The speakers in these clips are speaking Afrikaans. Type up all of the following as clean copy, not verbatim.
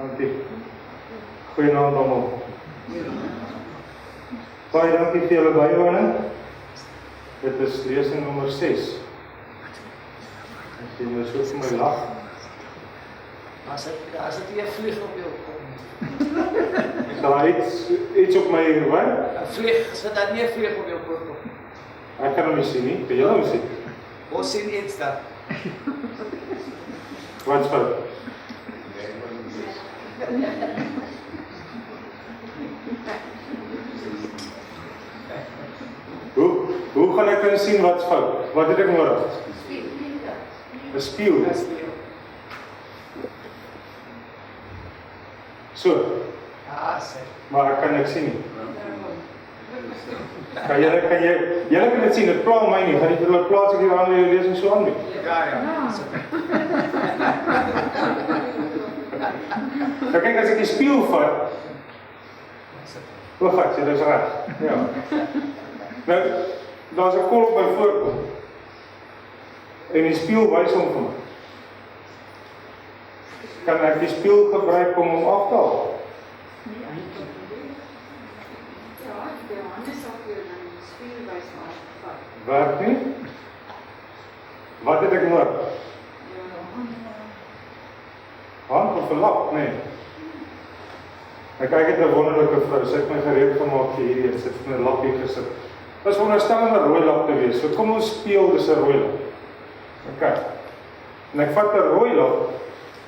Dankie. Goeienaand almal. Baie dankie vir julle bywoning. Dit is lesing nommer 6. As jy nou so vir my lag. As dit nie 'n vlieg op jou kom. Is daar iets op my wat? 'n vlieg, as dit dan nie 'n vlieg op jou kop kom. Ek kan hom nie sien nie. Kan jy hom sien? Ons sien iets daar. Wat fout? Hoe gaan ek kan sien wat's fout? Wat het ek nodig? 'n spieël. So. Ja, sê. Maar ek kan niks sien nie. Julle kan dit sien, dit pla my nie. Gaan jy hulle plaas ek hier aan die lesing so aan? Ja. Nou kyk as ek die spieël vat. Gat, jy dis reg. Ja. Nou, daar's 'n kol op my voorkop. En die spieël wys hom vir my. Kan ek die spieël gebruik om hom af te haal? Werk nie? Wat het ek nodig? Hand of 'n lap? Nee. Ek kyk het 'n wonderlike vrou, sy het my gereed gemaak vir hierdie, sy het vir my 'n lap hier gesit. Dit is veronderstel om 'n rooi lap te wees, so kom ons speel, dis 'n rooi lap. Ok. En ek vat 'n rooi lap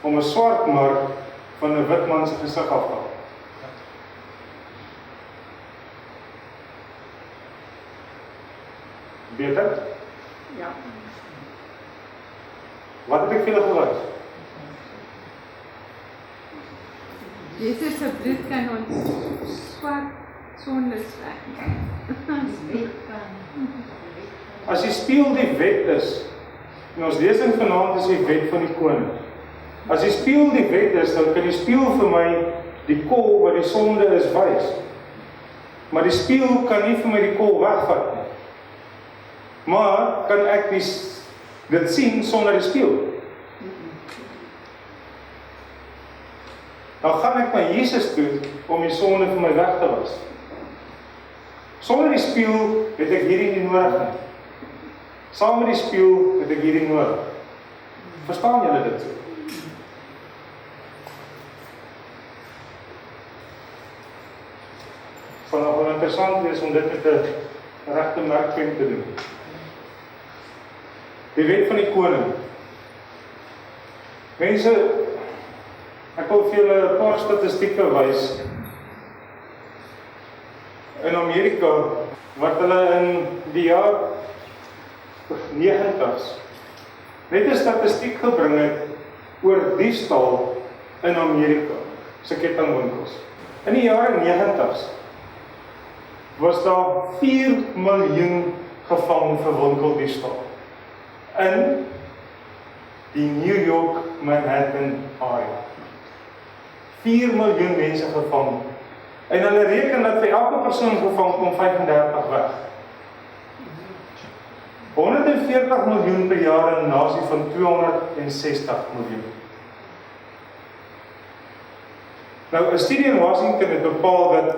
om 'n swart mark van 'n wit man se gesig af te haal. Beter? Ja. Wat het ek vir julle gewys? Jesus se bloed kan ons swart sondes wegneem. As die spieël die wet is, en ons lesing vanaand is die wet van die koning. As die spieël die wet is, dan kan die spieël vir my die kol wat die sonde is wys. Maar die spieël kan nie vir my die kol wegvat nie. Maar kan ek dit sien sonder die spieël? Dan gaan ek na Jesus toe om die sonde vir my weg te was. Sonder die spieël het ek hierdie nie nodig nie. Saam met die spieël het ek hierdie nodig. Verstaan julle dit so? Vanaf wel interessant is om dit met 'n regte merkpunt te doen. Die wet van die koning. Mense, ek wil vir julle 'n paar statistieke wys. In Amerika, wat hulle in die jaar 90's net 'n statistiek gebring het oor diefstal in Amerika, se kettingwinkels. In die jare 90's was daar 4 miljoen gevang vir winkeldiefstal in die New York Manhattan area. 4 miljoen mense gevang. En hulle reken dat vir elke persoon gevang kom 35 weg. 140 miljoen per jaar in 'n nasie van 260 miljoen. Nou, 'n studie in Washington het bepaal dat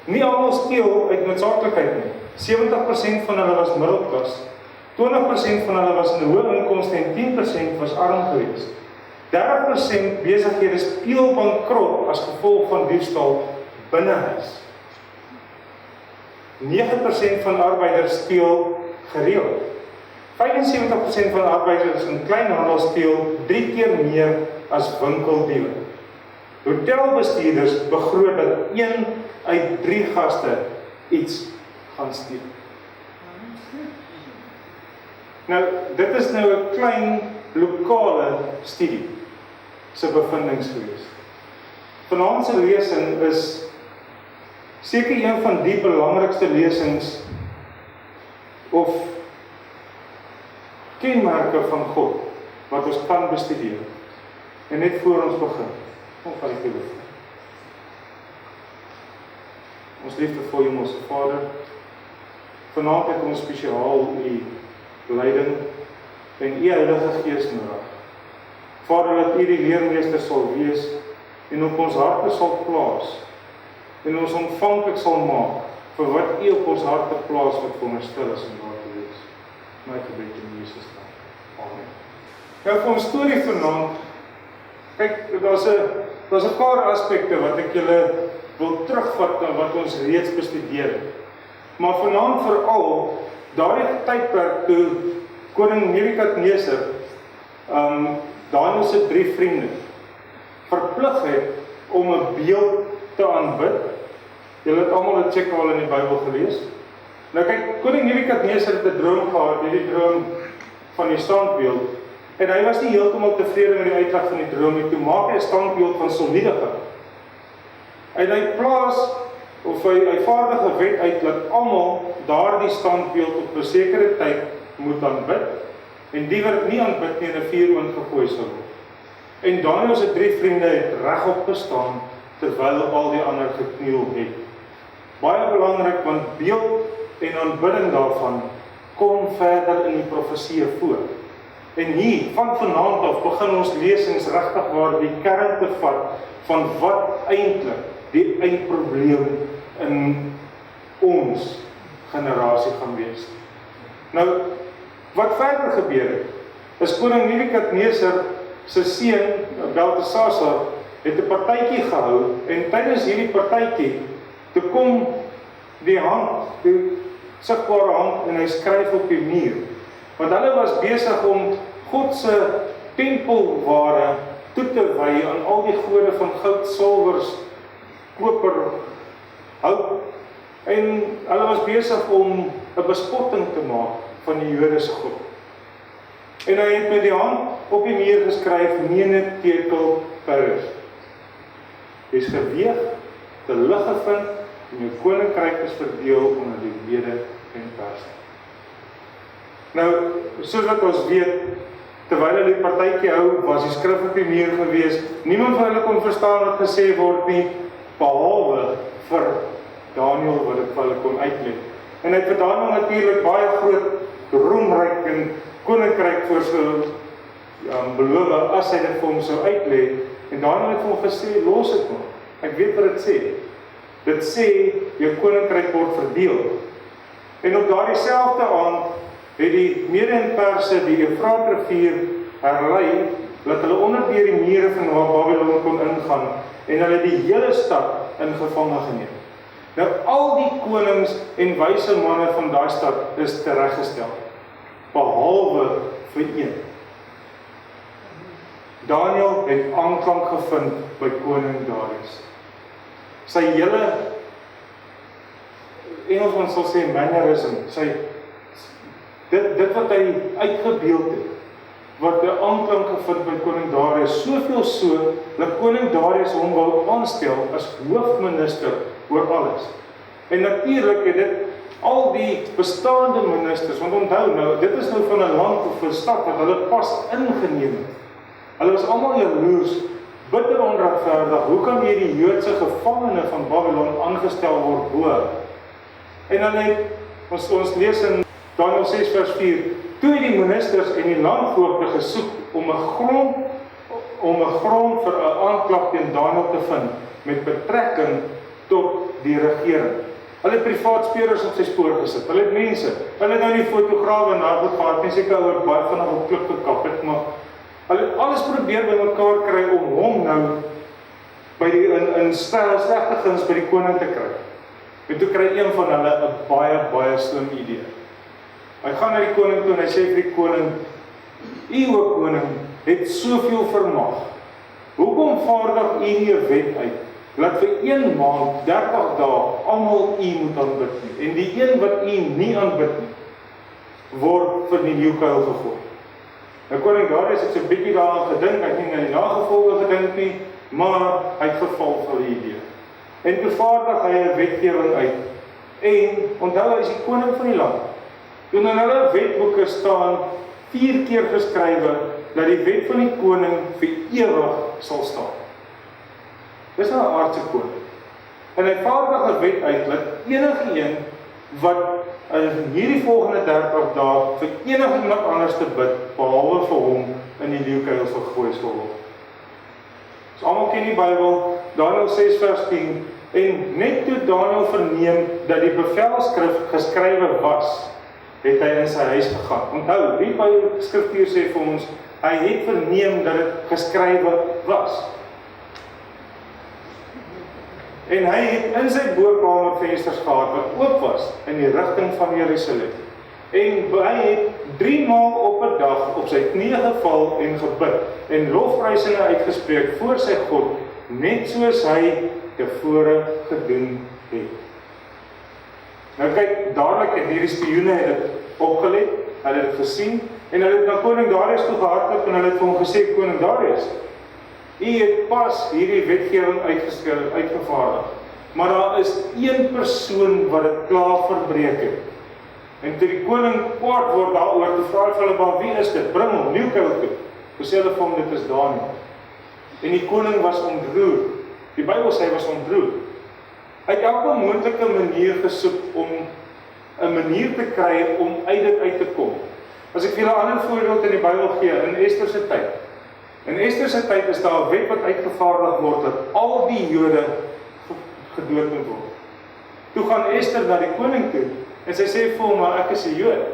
nie almal steel uit noodsaaklikheid nie. 70% van hulle was middelklas, 20% van hulle was in 'n hoë inkomste en 10% was arm geweest. 30% besighede speel bankrot as gevolg van diefstal binnehuis. 9% van arbeiders steel gereeld. 75% van arbeiders in kleinhandel steel 3 keer meer as winkeldiele. Hotelbestuurders begroot dat 1 uit 3 gaste iets gaan steel. Nou, dit is nou 'n klein lokale studie se bevindings gewees. Vanaand se lesing is seker een van die belangrikste lesings of kenmerke van God wat ons kan bestudeer. En net voor ons begin, kom van die telefoon. Ons liefdevolle Hemelse Vader, vanaand het ons spesiaal U leiding en U Heilige Gees nodig. Vader, dat U die leermeester sal wees en op ons harte sal plaas, en ons ontvanklik sal maak, vir wat U op ons harte plaas wat veronderstel is om daar te wees. My gebed in Jesus naam. Amen. Nou vir ons storie vanaand, kyk, daar's 'n paar aspekte wat ek julle wil terugvat na wat ons reeds bestudeer het. Maar vanaand veral, daardie tydperk toe koning Nebukadneser, Daniël se 3 vriende, verplig het om 'n beeld te aanbid. Julle het almal dit seker al in die Bybel gelees. Nou kyk, koning Nebukadneser het 'n droom gehad, hierdie droom van die standbeeld, en hy was nie heeltemal tevrede met die uitleg van die droom nie. Toe maak hy 'n standbeeld van soliede goud. En hy plaas, of hy vaardig 'n wet uit dat almal daardie standbeeld op 'n sekere tyd moet aanbid, en die wat dit nie aanbid nie in 'n vuuroond gegooi sal word. En Daniël se 3 vriende het regop gestaan terwyl al die ander gekniel het. Baie belangrik, want beeld en aanbidding daarvan kom verder in die profesie voor. En hier, van vanaand af, begin ons lesings regtig waar die kern te vat van wat eintlik die eindprobleem in ons generasie gaan wees. Nou, wat verder gebeur het, is koning Nebukadneser se seun, Belteshazzar, het 'n partytjie gehou, en tydens hierdie partytjie, toe kom die hand, die sigbare hand, en hy skryf op die muur. Want hulle was besig om God se tempelware toe te wy aan al die gode van goud, silwers, koper, hout, en hulle was besig om 'n bespotting te maak van die Jode se God. En hy het met die hand op die muur geskryf, Mene tekel Perse. Jy is geweeg, te lig gevind, en jou koningkryk is verdeel onder die Mede en Perse. Nou, soos wat ons weet, terwyl hulle die partytjie hou, was die skrif op die muur gewees. Niemand van hulle kon verstaan wat gesê word nie, behalwe vir Daniël wat dit vir hulle kon uitleg. En hy het vir Daniël natuurlik baie groot, roemryk en koningkryk voor sy beloof as hy dit vir hom sou uitleg. En Daniël het vir hom gesê, los dit maar. Ek weet wat dit sê. Dit sê, jou koningkryk word verdeel. En op daardie selfde aand het die Mede en Perse die Rivier herlei, dat hulle onder deur die mure van Babilon kon ingaan, en hulle die hele stad in gevange geneem. Nou al die konings en wyse manne van daai stad is tereggestel, behalwe vir een. Daniël het aanklank gevind by koning Darius. Sy hele, Engelsman sal sê mannerism, dit wat hy uitgebeeld het, wat 'n aanklank gevind by koning Darius, soveel so, dat koning Darius hom wou aanstel as hoofminister oor alles. En natuurlik het dit al die bestaande ministers, want onthou nou, dit is nou van 'n land of 'n stad wat hulle pas ingeneem het. Hulle was almal jaloers, bitter onregverdig. Hoe kan hierdie Joodse gevangene van Babylon aangestel word bo? En dan het ons lees in Daniël 6 vers 4, toe het die ministers en die landvoogde gesoek om 'n grond vir 'n aanklag teen Daniël te vind met betrekking tot die regering. Hulle het privaat speurders op sy spoor gesit. Hulle het mense. Hulle het nou nie fotograwe en daar gehad nie, seker oor baie van hulle op klip gekap het, maar hulle het alles probeer bymekaar kry om hom nou by die in slegte guns by die koning te kry. En toe kry een van hulle 'n baie slim idee. Hy gaan na die koning toe en hy sê vir die koning, "U o koning het soveel vermag. Hoekom vaardig u nie 'n wet uit laat vir 1 maand 30 dae almal u moet aanbid nie, en die een wat u nie aanbid nie, word vir die leeukuil gegooi." Nou koning Darius het so 'n bietjie daaraan gedink, hy het nie na die nagevolge gedink nie, maar hy het geval vir die idee. En toe vaardig hy 'n wetgewing uit. En onthou, hy is die koning van die land. Toe in hulle wetboeke staan 4 keer geskrywe dat die wet van die koning vir ewig sal staan. Dis nou 'n aardse koning. En hy vaardig 'n wet uit dat enige een wat in hierdie volgende 30 dae vir enige iemand anders te bid, behalwe vir hom, in die leeukuil gegooi sal word. Is almal almal ken die Bybel, Daniël 6 vers 10, en net toe Daniël verneem dat die bevelskrif geskrywe was, het hy in sy huis gegaan. Onthou, die Bybelskriftuur sê vir ons, hy het verneem dat dit geskrywe was. En hy het in sy bokkamer vensters gehad wat oop was in die rigting van Jerusalem. En hy het 3 maal op 'n dag op sy knieë geval en gebid en lofprysings uitgespreek voor sy God, net soos hy tevore gedoen het. Nou kyk, dadelik het hierdie spioene dit opgelet, hulle het dit gesien, en hulle het na koning Darius toe gehardloop en hulle het vir hom gesê, koning Darius, u het pas hierdie wetgewing uitgevaardig, maar daar is een persoon wat dit klaar verbreek het. En toe die koning kwaad word daaroor, toe vra hy vir hulle, maar wie is dit? Bring hom, nieuwkou toe. Toe sê hulle vir hom, dit is Daniël. En die koning was ontroer. Die Bybel sê hy was ontroer. Hy het elke moontlike manier gesoek om 'n manier te kry om uit dit uit te kom. As ek vir julle 'n ander voorbeeld in die Bybel gee, in Ester se tyd. In Ester se tyd is daar 'n wet wat uitgevaardig word dat al die Jode gedood moet word. Toe gaan Ester na die koning toe en sy sê vir hom, maar ek is 'n Jood.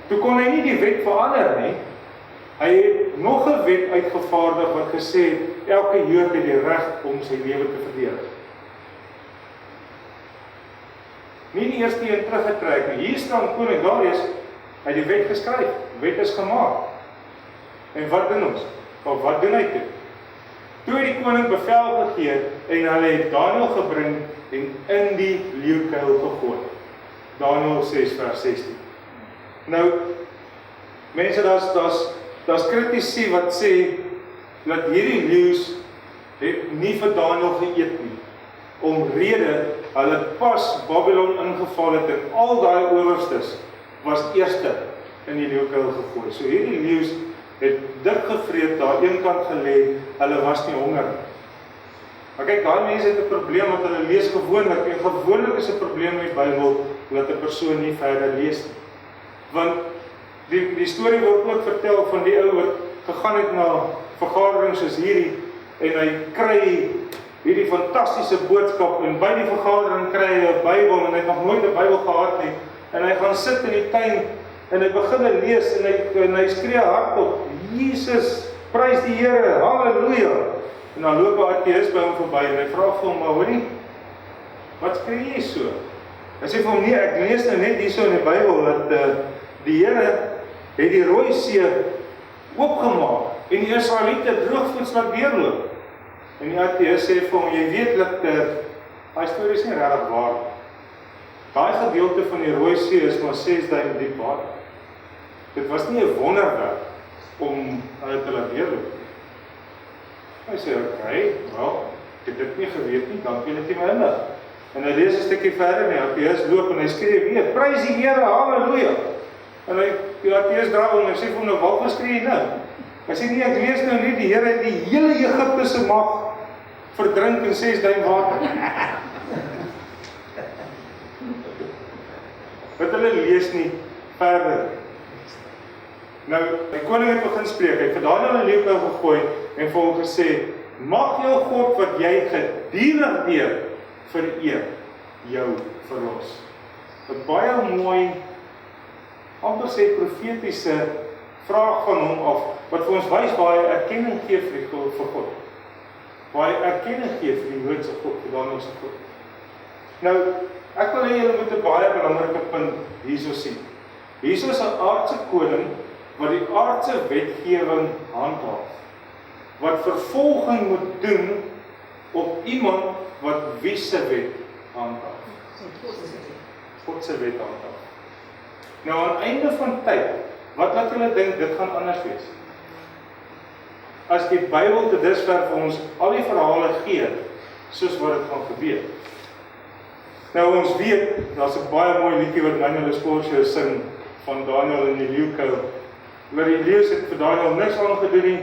Toe kon hy nie die wet verander nie. Hy het nog 'n wet uitgevaardig wat gesê het, elke Jood het die reg om sy lewe te verdedig. Nie die eerste een teruggetrek nie. Hier staan koning Darius, hy het die wet geskryf, wet is gemaak. En wat doen ons? Of wat doen hy toe? Toe het die koning bevel gegee en hulle het Daniël gebring en in die leeukuil gegooi. Daniël 6 vers 16. Nou, mense, daar's kritici wat sê dat hierdie leeu's het nie vir Daniël geëet nie. Omrede hulle pas Babilon ingeval het en al daai owerstes was eerste in die leeukuil gegooi. So hierdie leeu's het dik gevreet daar een kant gelê, hulle was nie honger nie. Maar kyk, daai mense het 'n probleem wat hulle lees gewoonlik, en gewoonlik is 'n probleem met die Bybel dat 'n persoon nie verder lees nie. Want die storie word ook vertel van die ou wat gegaan het na vergaderings soos hierdie en hy kry hierdie fantastiese boodskap en by die vergadering kry hy 'n Bybel en hy het nog nooit 'n Bybel gehad nie en hy gaan sit in die tuin en hy begin lees en hy skree hardop, Jesus, prys die Here, halleluja. En dan loop 'n ateïs by hom verby en hy vra vir hom, maar hoorie, wat skree jy so? Hy sê vir hom, nee, ek lees nou net hierso in die Bybel dat die Here het die Rooi See oopgemaak en die Israeliete droogvoets laat deurloop. En die ateïs sê vir hom, jy weet dat daai storie is nie regtig waar. Daai gedeelte van die Rooi See is maar 6 duim diep water. Dit was nie 'n wonderwerk om hulle te laat deurloop. Hy sê, okay, wel, ek het dit nie geweet nie, dankie dat jy my inlig. En hy lees 'n stukkie verder nie, ateïs loop en hy skree weer, prys die Here, halleluja. En die ateïs draai om en sê vir hom, nou wat skree jy nou? Hy sê nie, ek lees nou nie, die Here het die hele Egipte se mag verdrink in 6 duim water. Wat hulle lees nie verder. Nou, die koning het begin spreek, hy het vir Daniël 'n leeukuil gegooi en vir hom gesê, mag jou God wat jy gedurig deur vereer, jou verlos. Wat baie mooi, amper sê profetiese vraag van hom af, wat vir ons wys waar hy erkenning gee vir God. Waar hy erkenning gee vir die Joodse God, vir Daniël se God. Nou, ek wil hê julle moet 'n baie belangrike punt hierso sien. Hierso is 'n aardse koning wat die aardse wetgewing handhaaf, wat vervolging moet doen op iemand wat wie se wet handhaaf. God se wet handhaaf. Nou aan einde van tyd, wat laat julle dink dit gaan anders wees? As die Bybel te dusver vir ons al die verhale gee, soos wat dit gaan gebeur. Nou ons weet, daar's 'n baie mooi liedjie wat Daniël Sporsje sing van Daniël in die leeukuil. Maar die leeu's het vir Daniël niks aangedoen nie.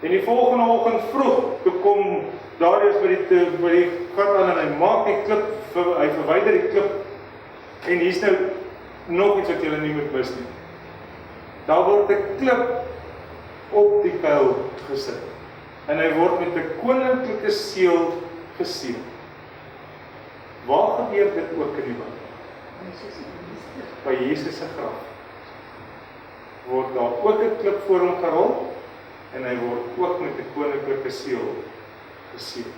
En die volgende oggend vroeg, toe kom Darius by die gat aan en hy maak die klip, hy verwyder die klip. En hier's nou nog iets wat julle nie moet mis nie. Daar word 'n klip op die kuil gesit. en hy word met 'n koninklike seël geseël. Waar gebeur dit ook in die Bybel? By Jesus se graf word daar ook 'n klip voor hom gerol en hy word ook met 'n koninklike seël geseël.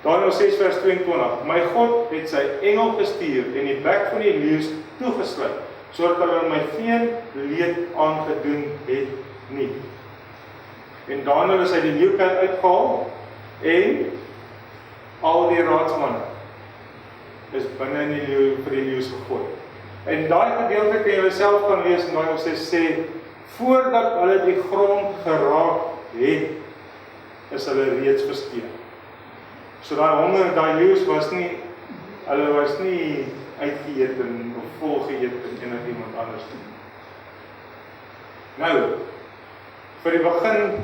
Daniël 6 vers 22. My God het sy engel gestuur en die bek van die leeu's toegesluit, sodat hulle my geen leed aangedoen het nie. En Daniël is uit die leeukuil uitgehaal en al die raadsmanne is binne in die leeu vir die leeu's gegooi. En daai gedeelte kan julle self kan lees en Daniël sê, voordat hulle die grond geraak het, is hulle reeds versteen. So daai honger, daai leeu's was nie, hulle was nie uitgeëet en of volgeëet en enigiemand anders nie. Nou, vir die begin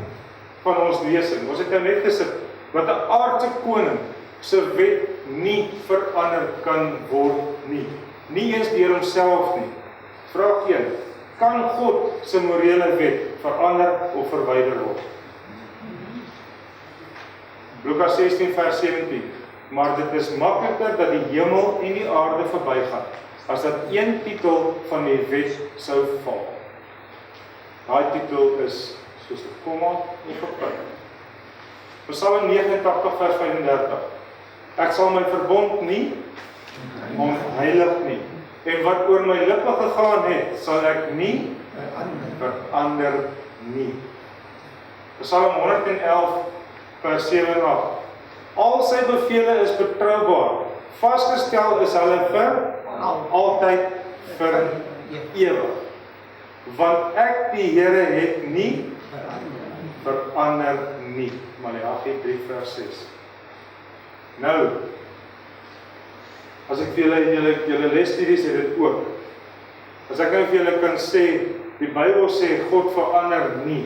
van ons lesing, ons het nou net gesit, wat 'n aardse koning se wet nie verander kan word nie. Nie eens deur homself nie. Vraag 1. Kan God se morele wet verander of verwyder word? Lukas 16 vers 17. Maar dit is makliker dat die hemel en die aarde verbygaan, as dat een titel van die wet sou val. Daai titel is soos 'n komma of 'n punt. Psalm 89 vers 35. Ek sal my verbond nie ontheilig nie. En wat oor my lippe gegaan het, sal ek nie verander nie. Psalm 111 vers 7 en 8. Al sy bevele is betroubaar, vasgestel is hulle vir altyd vir ewig. Want ek die Here het nie verander nie. Maleagi 3 vers 6. Nou, as ek vir julle lesstudies het dit ook. As ek nou vir julle kan sê, die Bybel sê God verander nie.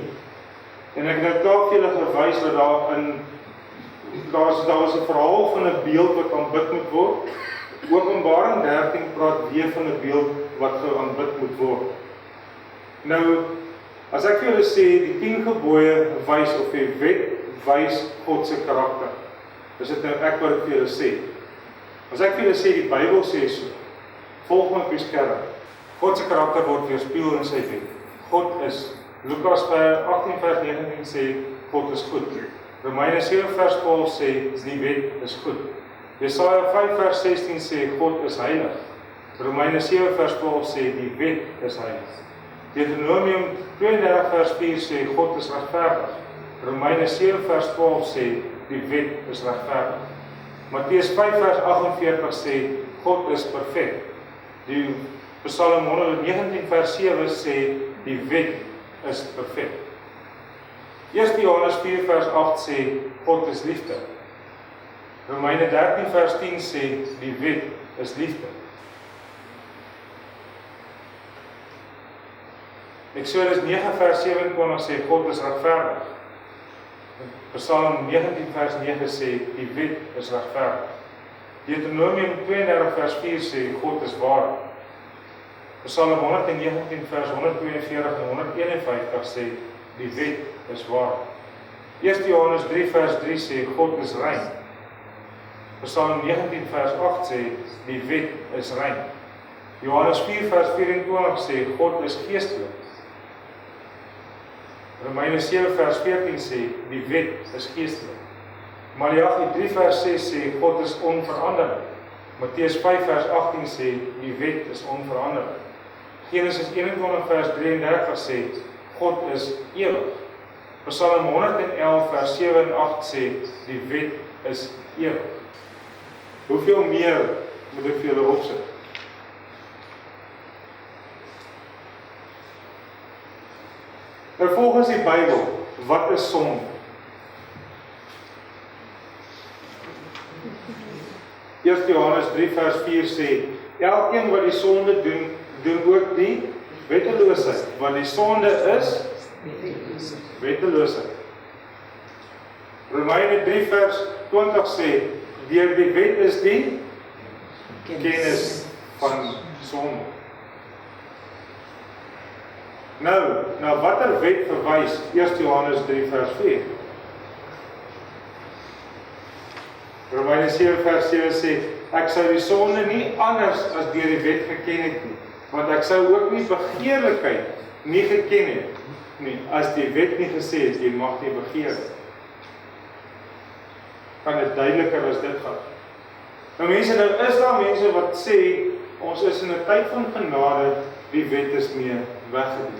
En ek het nou vir julle gewys dat daar was 'n verhaal van 'n beeld wat aanbid moet word. Openbaring 13 praat weer van 'n beeld wat aanbid moet word. Nou, as ek vir julle sê, die 10 gebooie wys of die wet wys God se karakter, is dit nou ek wat ek vir julle sê. As ek vir julle sê, die Bybel sê so, volg my op die skerm. God se karakter word weerspieël in sy wet. God is, Lukas 18 vers 19 sê, God is goed. Romeine 7 vers 12 sê, die wet is goed. Jesaja 5 vers 16 sê, God is heilig. Romeine 7 vers 12 sê, die wet is heilig. Medo-Persiese 32 vers 4 sê, God is regverdig. Romeine 7 vers 12 sê, die wet is regverdig. Matteus 5 vers 48 sê, God is perfek. Die Psalm 119 vers 7 sê, die wet is perfek. 1 Johannes 4 vers 8 sê, God is liefde. Romeine 13 vers 10 sê, die wet is liefde. Eksodus 9 vers 27 sê, God is regverdig. Psalm 19 vers 9 sê, die wet is regverdig. Deuteronomium 32 vers 4 sê, God is waar. Psalm 119 vers 142 en 151 sê, die wet is waar. 1 Johannes 3 vers 3 sê, God is rein. Psalm 19 vers 8 sê, die wet is rein. Johannes 4 vers 24 sê, God is geestelik. Romeine 7 vers 14 sê, die wet is geestelik. Maleagi 3 vers 6 sê, God is onveranderlik. Matteus 5 vers 18 sê, die wet is onveranderlik. Genesis 21 vers 33 sê, God is ewig. Psalm 111 vers 7 en 8 sê, die wet is ewig. Hoeveel meer moet ek vir julle opsit? Nou volgens die Bybel, wat is sonde? Eerste Johannes 3 vers 4 sê, elkeen wat die sonde doen, doen ook die wetteloosheid, want die sonde is wetteloosheid. Romeine 3 vers 20 sê, deur die wet is die kennis van sonde. Nou, na watter wet verwys 1 Johannes 3 vers 4? Romeine 7 vers 7 sê, ek sou die sonde nie anders as deur die wet geken het nie, want ek sou ook nie begeerlikheid nie geken het nie, as die wet nie gesê het, jy mag nie begeer. Kan dit duideliker as dit gaan? Nou mense, nou is daar mense wat sê, ons is in 'n tyd van genade, die wet is mee weggedoen.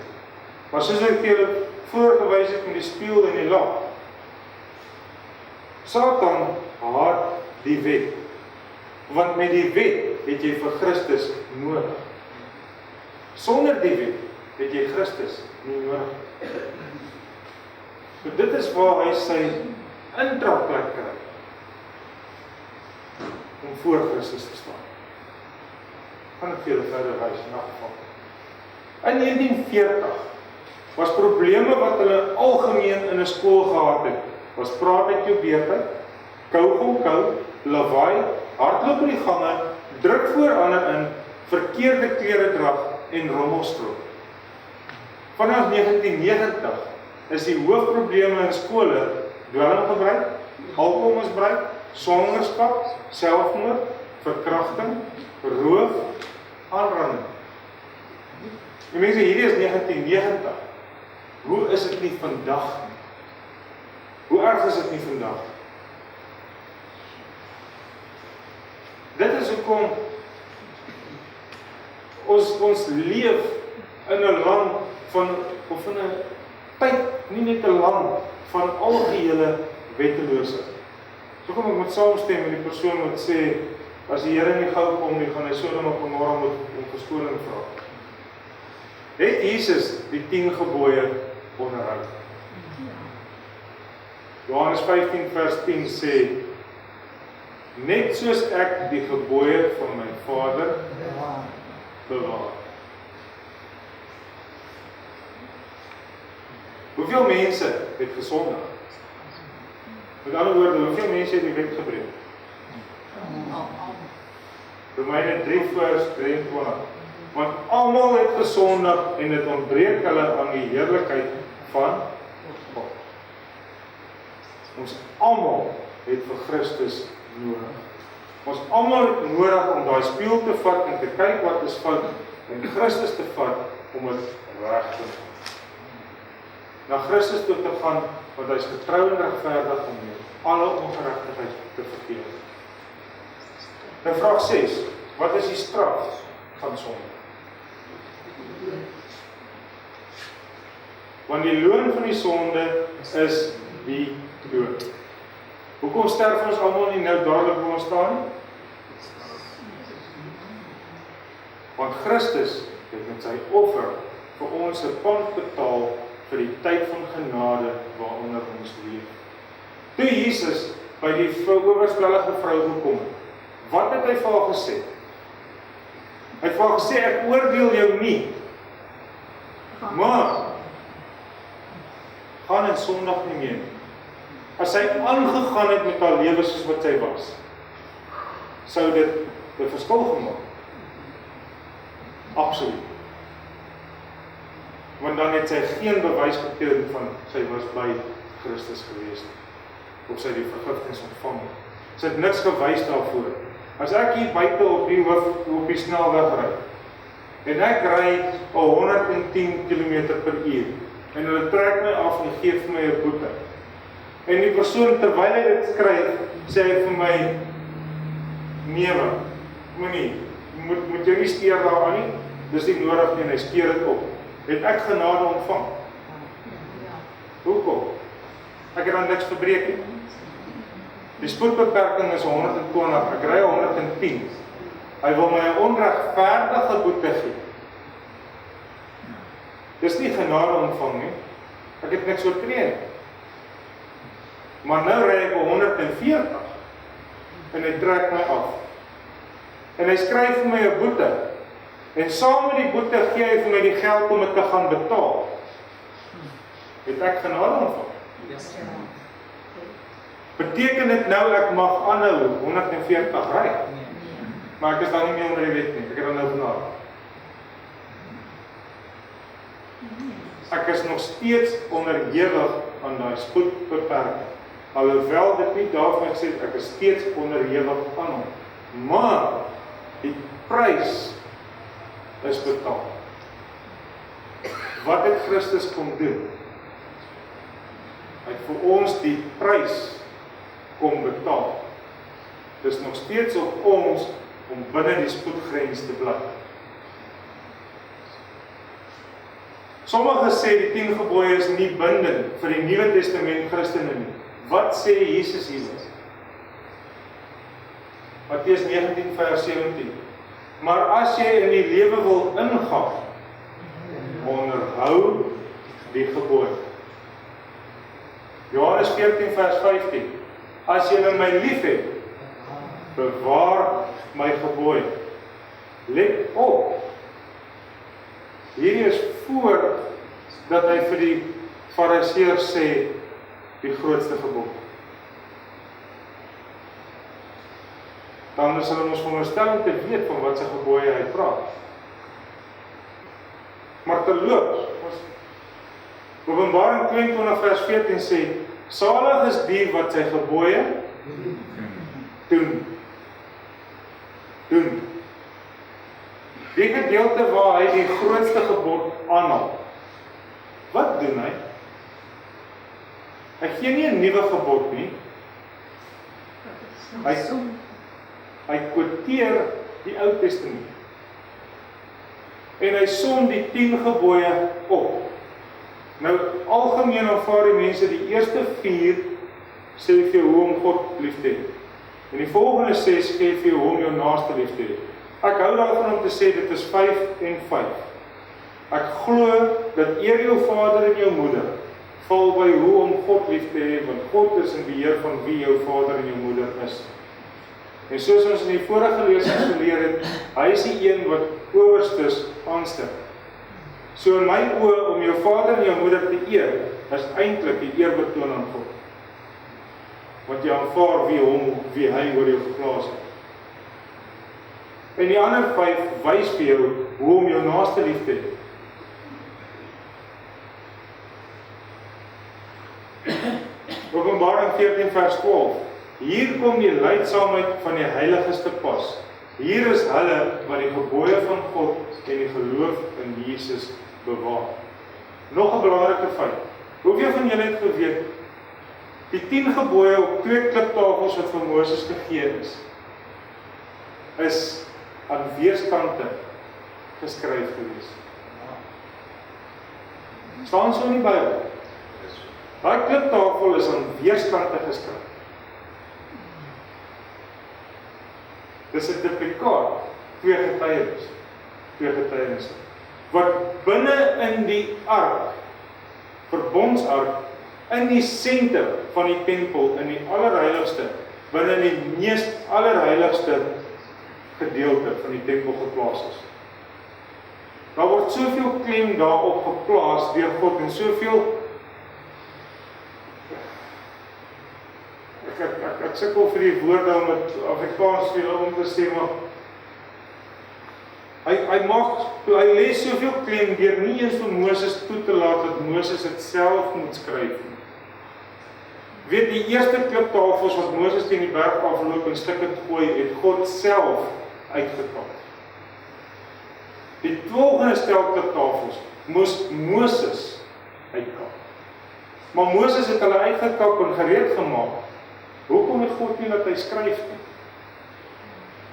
Maar soos ek julle voorgewys het met die spieël en die lamp, Satan haat die wet, want met die wet het jy vir Christus nodig. Sonder die wet het jy Christus nie nodig. So dit is waar hy sy intrapplek kry om voor Christus te staan. Kan ek vir julle verder wys in 'n geval. In 1940 was probleme wat hulle algemeen in 'n skool gehad het, was praat met jou beter, kou, lawaai, hardloop in die gange, druk voor ander in, verkeerde klere drag en rommelstroop. Vanaf 1990 is die hoofprobleme in skole dwelmgebruik, alkoholmisbruik, swangerskap, selfmoord, verkrachting, roof, aanranding. Die mense, hierdie is 1990. Hoe is dit nie vandag nie? Hoe erg is dit nie vandag? Dit is hoekom ons leef in 'n land van, of in 'n tyd, nie net 'n land van algehele wetteloosheid. So kom ek met saamstem met die persoon wat sê, as die Here nie gou kom nie, gaan hy Sodom en Gomorra moet om verskoning vra. Het Jesus die 10 gebooie onderhou? Johannes 15 vers 10 sê, net soos ek die gebooie van my Vader bewaar. Hoeveel mense het gesondig? Met ander woorde, hoeveel mense het die wet gebreek? Romeine 3 vers 23. Want almal het gesondig en dit ontbreek hulle aan die heerlikheid van God. Ons almal het vir Christus nodig. Ons almal het nodig om daai spieël te vat en te kyk wat is fout en Christus te vat om dit reg te maak. Na Christus toe te gaan, want hy is getrou en regverdig om alle ongeregtigheid te vergewe. Nou vraag 6, wat is die straf van sonde? Want die loon van die sonde is die dood. Hoekom sterf ons almal nie nou dadelik waar ons staan nie? Want Christus het met sy offer vir ons 'n pand betaal vir die tyd van genade waaronder ons leef. Toe Jesus by die oorspellige vrou gekom het, wat het hy vir haar gesê? Hy het vir haar gesê, ek oordeel jou nie, maar gaan en sondig nie meer. As sy aangegaan het met haar lewe soos wat sy was, sou dit 'n verskil gemaak. Absoluut. Want dan het sy geen bewys getoon van sy was by Christus gewees nie, of sy die vergifnis ontvang het. Sy het niks gewys daarvoor. As ek hier buite op die snelweg ry, en ek ry 110 km/h, en hulle trek my af en gee vir my 'n boete, en die persoon terwyl hy dit skryf, sê hy vir my, nee man, moet jy nie steur daaraan nie, dis nie nodig nie, en hy steur dit op. Het ek genade ontvang? Hoekom? Ek het dan niks verbreek nie. Die spoedbeperking is 120, ek ry 110. Hy wil my 'n onregverdige boete gee. Dis nie genade ontvang nie. Ek het niks oortree nie. Maar nou ry ek 140 en hy trek my af. En hy skryf vir my 'n boete. En saam met die boete gee hy vir my die geld om dit te gaan betaal. Het ek genade ontvang? Beteken dit nou ek mag aanhou 140 ry? Maar ek is dan nie meer onder die wet nie, ek het dan nou genade. Ek is nog steeds onderhewig aan daai spoedbeperking. Alhoewel dit nie daarvan sê, ek is steeds onderhewig aan hom. Maar die prys is betaal. Wat het Christus kom doen? Hy het vir ons die prys kom betaal. Dit is nog steeds op ons om binne die spoedgrens te bly. Sommige sê die 10 gebooie is nie bindend vir die Nuwe Testament Christene nie. Wat sê Jesus hieroor? Matteus 19 vers 17. Maar as jy in die lewe wil ingaan, onderhou die gebooie. Johannes 14 vers 15. As jy my liefhet, bewaar my gebooie. Let op. Hierdie is voor dat hy vir die Fariseërs sê die grootste gebod. Dan is hulle ons veronderstel om te weet van wat sy gebooie hy praat. Maar terloops, Openbaring 22 vers 14 sê, salig is die wat sy gebooie doen. Die gedeelte waar hy die grootste gebod aanhaal. Wat doen hy? Hy gee nie 'n nuwe gebod nie. Hy quoteer die Ou Testament. En hy som die 10 gebooie op. Nou, algemeen aanvaar die mense die eerste 4 sê vir jou hoe om God lief te hê. En die volgende 6 gee vir jou hoe om jou naaste lief te hê. Ek hou daarvan om te sê dit is 5 en 5. Ek glo dat eer jou vader en jou moeder val by hoe om God lief te hê, want God is in beheer van wie jou vader en jou moeder is. En soos ons in die vorige lesings geleer het, hy is die een wat owerstes aanstel. So in my oë om jou vader en jou moeder te eer, is eintlik die eerbetoon aan God. Want jy aanvaar wie hy oor jou geplaas het. En die ander 5 wys vir jou hoe om jou naaste lief te hê. Openbaring 14 vers 12. Hier kom die leidsaamheid van die heiliges te pas. Hier is hulle wat die gebooie van God en die geloof in Jesus bewaar. Nog 'n belangrike feit. Hoeveel van julle het geweet, die 10 gebooie op 2 kliptafels wat vir Moses gegee is aan weerskante geskryf gewees. Staan so in die Bybel. Daai kliptafel is aan weerskante geskryf. Dis 'n duplikaat, 2 getuienisse. Wat binne in die ark, verbondsark, in die senter van die tempel, in die allerheiligste, binne die mees allerheiligste gedeelte van die tempel geplaas is. Daar word soveel klem daarop geplaas deur God en soveel ek sukkel vir die woorde om dit Afrikaans om te sê, maar hy lê soveel klem deur nie eens vir Moses toe te laat dat Moses dit self moet skryf nie. Weet die eerste kliptafels wat Moses teen die berg afloop en stukke gooi, het God self uitgekap. Die volgende stel kliptafels moes Moses uitkap. Maar Moses het hulle uitgekap en gereed gemaak. Hoekom het God nie dat hy skryf nie?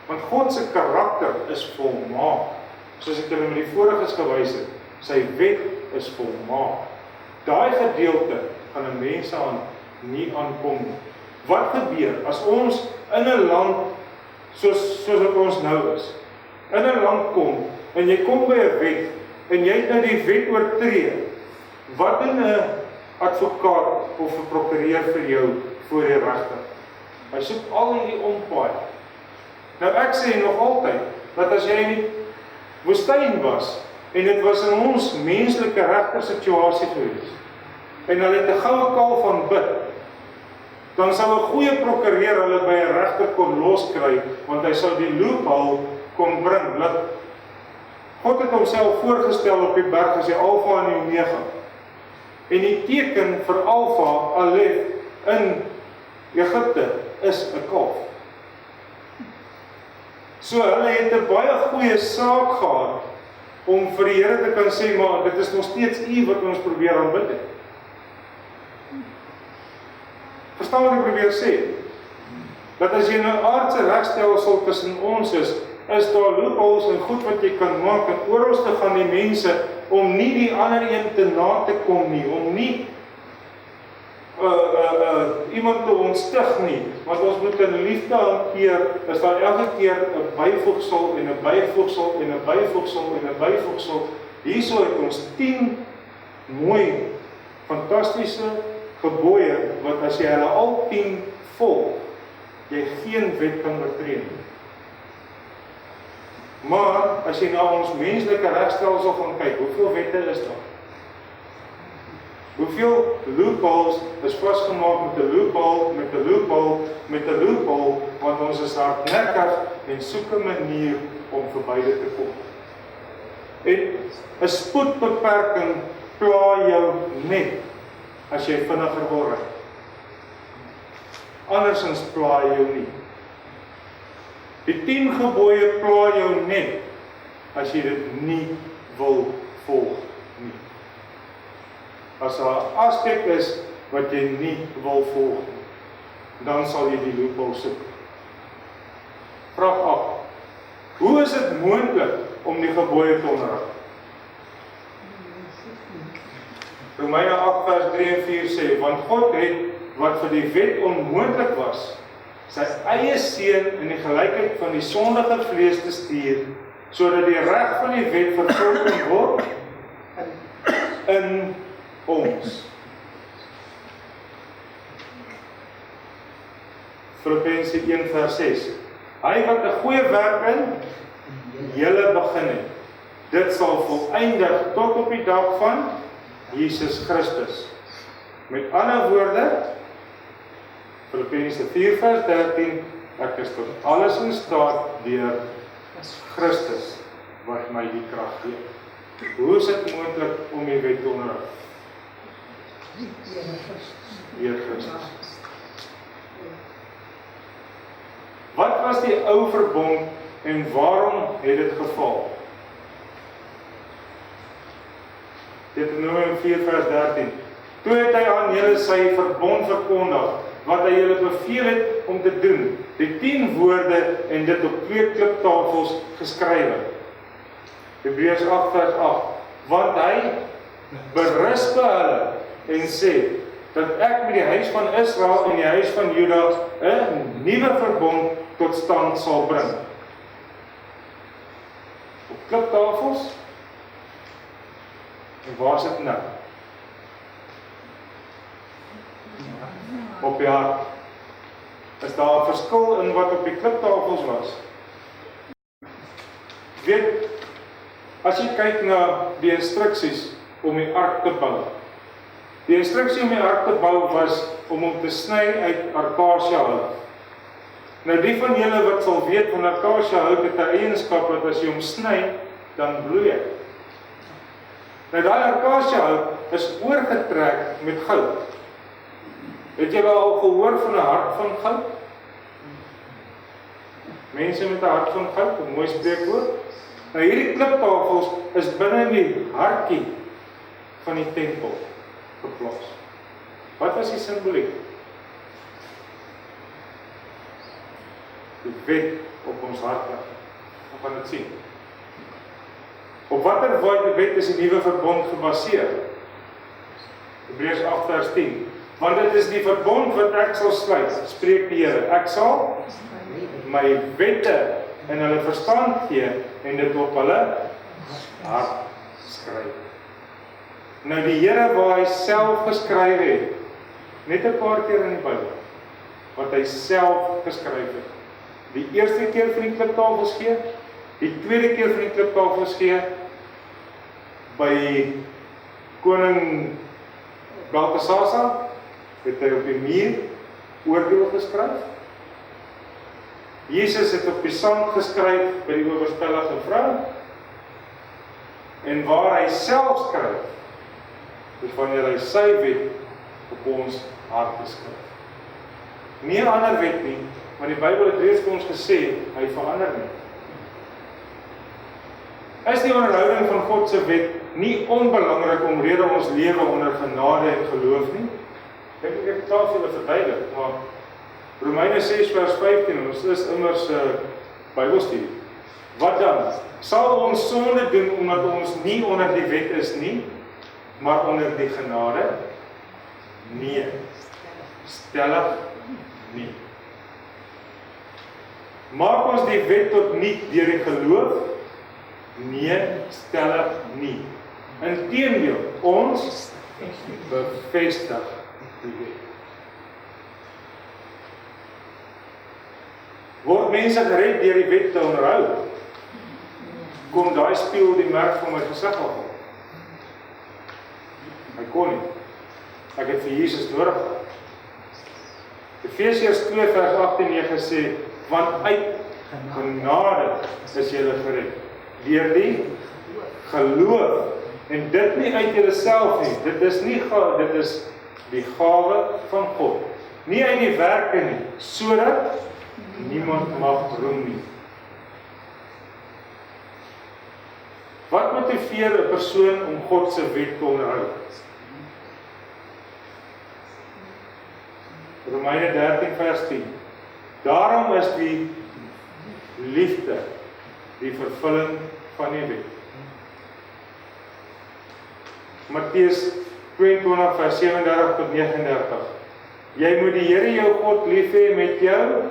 Want God se karakter is volmaak. Soos ek julle met die voriges gewys het, sy wet is volmaak. Daai gedeelte gaan 'n mens aan nie aankom nie. Wat gebeur as ons in 'n land soos wat ons nou is, in 'n land kom en jy kom by 'n wet en jy het nou die wet oortree? Wat doen 'n advokaat of 'n prokureur vir jou voor die regter? Hy soek al hierdie ompaai. Nou ek sê nog altyd, dat as jy in die woestyn was, en dit was in ons menslike regtersituasie gewees, en hulle het 'n goue kaal van bid, dan sal 'n goeie prokureur hulle by 'n regter kon loskry, want hy sal die loophole kon bring, dat God het homself voorgestel op die berg as die Alfa en die Omega. En die teken vir Alfa, Alef, in Egipte, is 'n kalf. So hulle het 'n baie goeie saak gehad, om vir die Here te kan sê, maar dit is nog steeds U wat ons probeer aanbid het. Verstaan wat ek probeer sê? Dat as jy 'n aardse regstelsel tussen ons is daar loopholes en goed wat jy kan maak, en oralste gaan die mense, om nie die ander een te na te kom nie, om nie iemand te ontstig nie, want ons moet in liefde hanteer, is daar elke keer 'n byvoegsel en 'n byvoegsel en 'n byvoegsel en 'n byvoegsel. Hierso het ons 10 mooi, fantastiese gebooie, wat as jy hulle al 10 volg, jy geen wet kan oortree nie. Maar, as jy na ons menslike regstelsel gaan kyk, hoeveel wette is daar? Hoeveel loopholes is vasgemaak met 'n loophole, met 'n loophole, met 'n loophole, want ons is hardnekkig en soek 'n manier om verby dit te kom. En 'n spoedbeperking pla jou net as jy vinniger wil ry. Andersins pla jou nie. Die 10 gebooie pla jou net as jy dit nie wil volg nie. As daar 'n aspek is wat jy nie wil volg nie, dan sal jy die loophole soek. Vraag 8. Hoe is dit moontlik om die gebooie te onderhou? Romeine 8 vers 3 en 4 sê, want God het, wat vir die wet onmoontlik was, sy eie seun in die gelykheid van die sondige vlees te stuur, sodat die reg van die wet vervul kan word in ons. Profesie 1 vers 6. Hy wat 'n goeie werk in julle begin het, dit sal volëindig tot op die dag van Jesus Christus. Met ander woorde, Filippense 4 vers 13, ek is tot alles in staat deur Christus wat my die krag gee. Hoe is dit moontlik om die wet te onderhou? Deur Christus. Wat was die ou verbond en waarom het dit geval? Deuteronomium 4 vers 13. Toe het hy aan julle sy verbond verkondig, wat hy julle beveel het om te doen, die 10 woorde en dit op 2 kliptafels geskrywe. Hebreërs 8 vers 8. Want hy berus by hulle en sê, dat ek met die huis van Israel en die huis van Juda 'n nuwe verbond tot stand sal bring. Op kliptafels. En waar is dit nou? Op die hart. Is daar 'n verskil in wat op die kliptafels was? Weet, as jy kyk na die instruksies om die ark te bou. Die instruksie om die ark te bou was om hom te sny uit akasia hout. Nou die van julle wat sal weet van akasia hout het 'n eienskap dat as jy hom sny, dan bloei hy. Nou daai akasia hout is oorgetrek met goud. Het jy al gehoor van 'n hart van goud? Mense met 'n hart van goud, 'n mooi spreekwoord. Nou hierdie kliptafels is binne die hartjie van die tempel geplaas. Wat was die simboliek? Die wet op ons harte. Ons gaan dit sien. Op watter wet is die nuwe verbond gebaseer? Hebreërs 8 vers 10. Want dit is die verbond wat ek sal sluit, spreek die Here. Ek sal my wette in hulle verstand gee en dit op hulle hart skryf. Nou die Here waar hy self geskryf het, net 'n paar keer in die Bybel, wat hy self geskryf het. Die eerste keer van die kliptafels gee, die tweede keer van die kliptafels gee, by koning Belteshazzar, het hy op die muur oordeel geskryf. Jesus het op die sand geskryf by die oorspellige vrou. En waar hy self skryf, is wanneer hy sy wet op ons harte skryf. Nie 'n ander wet nie, want die Bybel het reeds vir ons gesê, hy verander nie. Is die onderhouding van God se wet nie onbelangrik omrede ons lewe onder genade en geloof nie? Ek het klaar vir julle verduidelik, maar Romeine 6 vers 15, ons is immers Bybelstudie. Wat dan? Sal ons sonde doen omdat ons nie onder die wet is nie, maar onder die genade? Nee, stellig nie. Maak ons die wet tot niet deur die geloof? Nee, stellig nie. Inteendeel, ons bevestig die wet. Word mense gered deur die wet te onderhou? Kom daai spieël die merk van my gesig af. My koning, ek het vir Jesus nodig gehad. Efesiërs 2 vers 8-9 sê, want uit genade is julle gered, deur die geloof, en dit nie uit julleself nie, dit is die gawe van God, nie uit die werke nie, sodat niemand mag roem nie. Wat motiveer 'n persoon om God se wet te onderhou? Romeine 13 vers 10. Daarom is die liefde die vervulling van die wet. Matteus 22 vers 37-39. Jy moet die Here jou God lief hê met jou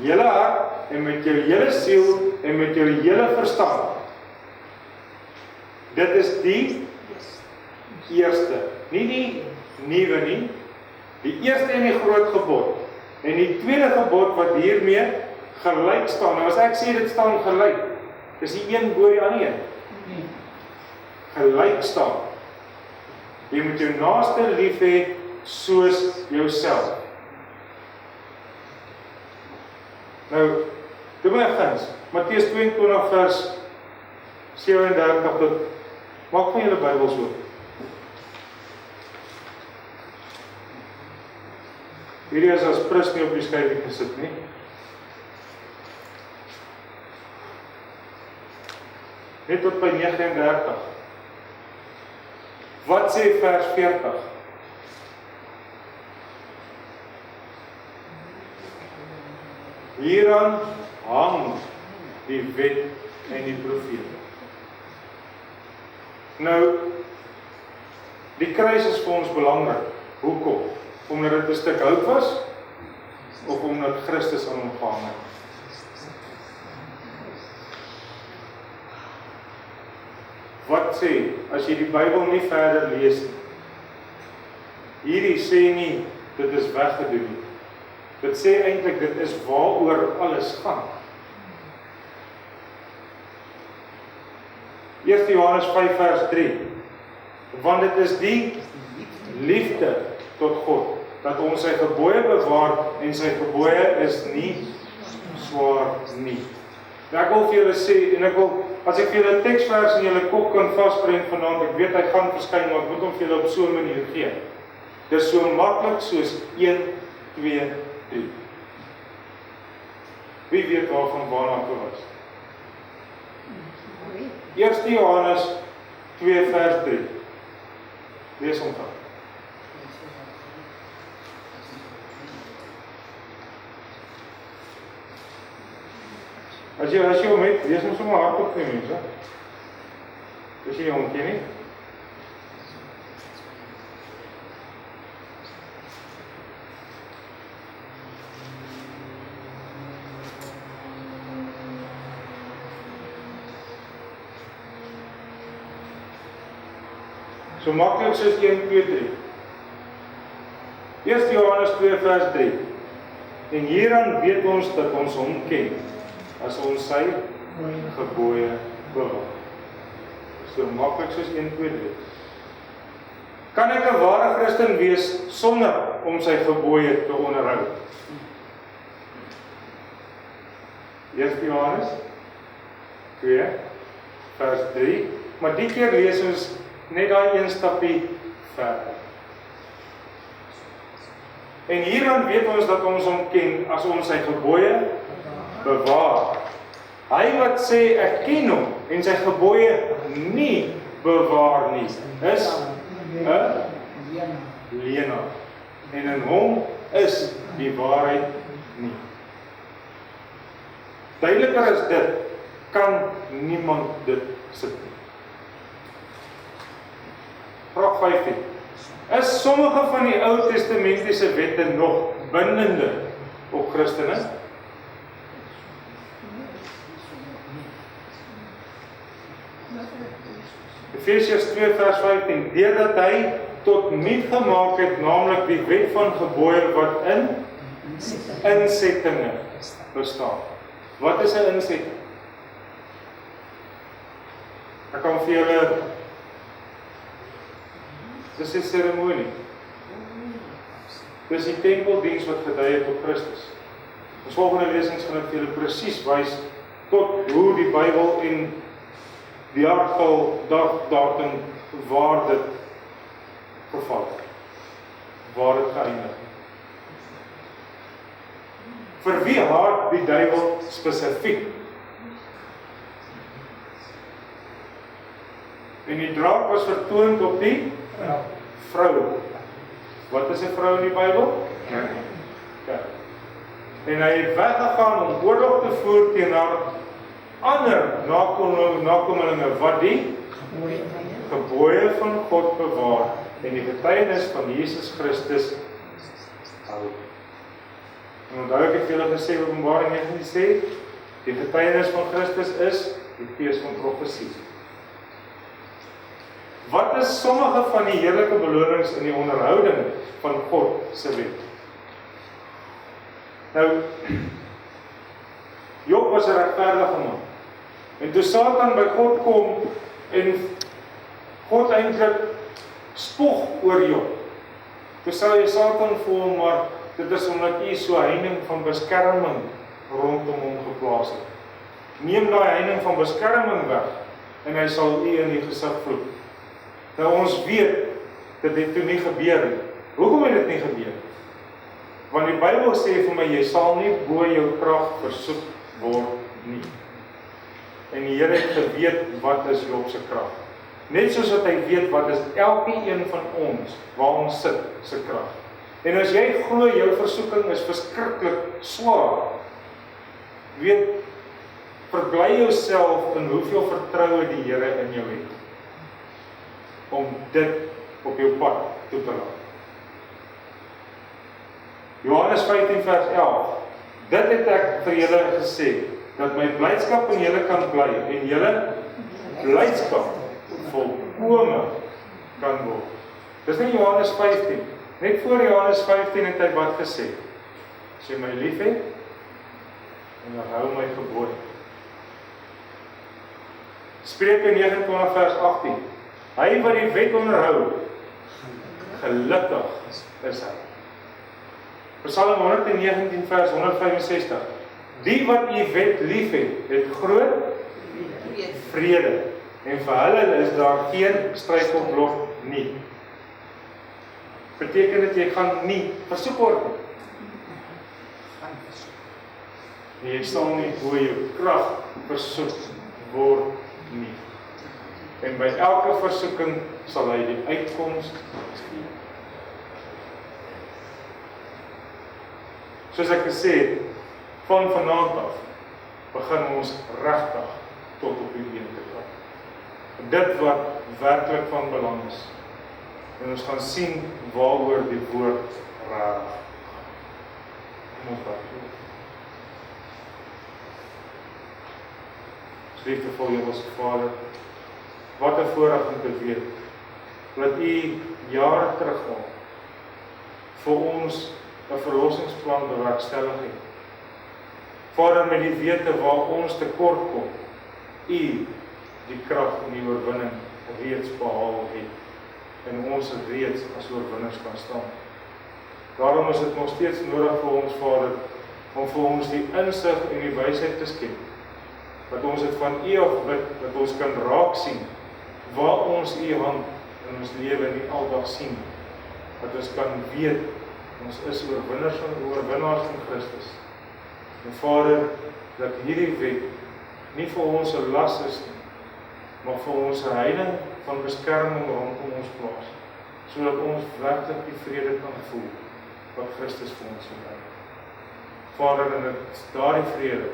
hele hart en met jou hele siel en met jou hele verstand. Dit is die eerste, nie die nuwe nie. Die eerste en die groot gebod. En die tweede gebod wat hiermee gelyk staan. Nou as ek sê dit staan gelyk, is die een bo die ander een. Gelyk staan. Jy moet jou naaste lief hê soos jouself. Nou, doe my 'n guns. Matteus 22 vers 37 tot, maak van julle Bybels oop. Hierdie is as prins nie op die skyfie gesit nie. Net tot by 39. Wat sê vers 40? Hieraan hang die wet en die profete. Nou, die kruis is vir ons belangrik. Hoekom? Omdat dit 'n stuk hout was, of omdat Christus aan hom gehang het? Wat sê, as jy die Bybel nie verder lees nie? Hierdie sê nie, dit is weggedoen nie. Dit sê eintlik, dit is waaroor alles gaan. 1 Johannes 5 vers 3. Want dit is die liefde tot God, dat ons sy gebooie bewaar, en sy gebooie is nie swaar nie. Nou ek wil vir julle sê, en as ek vir julle teksvers in julle kop kan vasbring vanaand, ek weet hy gaan verskyn, maar ek moet hom vir julle op so 'n manier gee. Dit is so maklik soos 1, 2, 3. Wie weet waarna ek was? 1 Johannes 2 vers 3. Lees hom dan. As jy hom het, lees hom sommer hardop vir mense. As jy hom ken nie. So maklik soos 1, 2, 3. 1 Johannes 2 vers 3. En hieraan weet ons dat ons hom ken, as ons sy gebooie bewaar. So maklik soos 1, 2, 3. Kan ek 'n ware Christen wees sonder om sy gebooie te onderhou? 1 Johannes 2 vers 3 maar die keer lees ons net daai een stapie verder. En hieraan weet ons dat ons hom ken as ons sy gebooie bewaar. Hy wat sê ek ken hom en sy gebooie nie bewaar nie, is 'n leienaar. En in hom is die waarheid nie. Duideliker as dit, kan niemand dit sit nie. Vraag 15. Is sommige van die Ou Testamentiese wette nog bindende op Christene? Efesiërs 2 vers 15. Deurdat hy tot niet gemaak het, naamlik die wet van gebooie wat in insettinge bestaan. Wat is 'n insetting? Ek kan vir julle, dis 'n seremonie. Dis die tempeldiens wat gedui het op Christus. Ons volgende lesings gaan ek vir julle presies wys tot hoe die Bybel en die jaartal, datum, waar dit geval het, waar dit geëindig het. Vir wie haat die duiwel spesifiek? En die draak was vertoond op die vrou. Wat is 'n vrou in die Bybel? Kerk. En hy het weggegaan om oorlog te voer teen haar ander nakomelinge wat die gebooie van God bewaar en die getuienis van Jesus Christus hou. En onthou ek het vir julle gesê, Openbaring 19 sê, die getuienis van Christus is die gees van profesie. Wat is sommige van die heerlike belonings in die onderhouding van God se wet? Nou, Job was 'n regverdige man. En toe Satan by God kom en God eintlik spog oor Job. Toe sê Satan vir hom, maar dit is omdat u so heining van beskerming rondom hom geplaas het. Neem daai heining van beskerming weg en hy sal u in die gesig vloek. Nou ons weet dat dit toe nie gebeur nie. Hoekom het dit nie gebeur? Want die Bybel sê vir my, jy sal nie bo jou krag versoek word nie. En die Here het geweet wat is Job se krag. Net soos wat hy weet wat is elkeen van ons waar ons sit se krag. En as jy glo jou versoeking is verskriklik swaar, weet, verbly jouself in hoeveel vertroue die Here in jou het om dit op jou pad toe te laat. Johannes 15 vers 11. Dit het ek vir julle gesê, dat my blydskap in julle kan bly en julle blydskap volkome kan word. Dis nie Johannes 15. Net voor Johannes 15 het hy wat gesê? As jy my lief het, en hou my gebooie. Spreuke 29 vers 18. Hy wat die wet onderhou, gelukkig is hy. Psalm 119 vers 165. Die wat u wet lief het groot vrede. En vir hulle is daar geen struikelblok nie. Beteken dit jy gaan nie versoek word nie. Jy sal nie bo jou krag versoek word nie. En by elke versoeking sal hy die uitkoms gee. Soos ek gesê het, van vanaand af begin ons regtig tot op die een te kom. Dit wat werklik van belang is. En ons gaan sien waaroor die woord raak. Kom ons bid. Liefdevol Hemelse Vader, wat 'n voorreg om te weet dat U jare terug al vir ons 'n verlossingsplan bewerkstellig het. Vader, met die wete waar ons tekort kom, U die krag en die oorwinning reeds behaal het en ons reeds as oorwinners kan staan. Daarom is dit nog steeds nodig vir ons, Vader, om vir ons die insig en die wysheid te skep, dat ons dit van U af bid, dat ons kan raak sien waar ons U hand in ons lewe nie aldag sien, dat ons kan weet, ons is oorwinnaars in Christus. En Vader, dat hierdie wet nie vir ons 'n las is nie, maar vir ons 'n heining van beskerming rondom ons plaas, sodat ons werklik die vrede kan voel, wat Christus vir ons gebring. Vader, en dit is daardie vrede,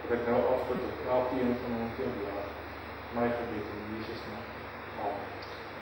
wat ek nou afbid op elkeen van ons te jaar. My gebed in Jesus naam. Amen.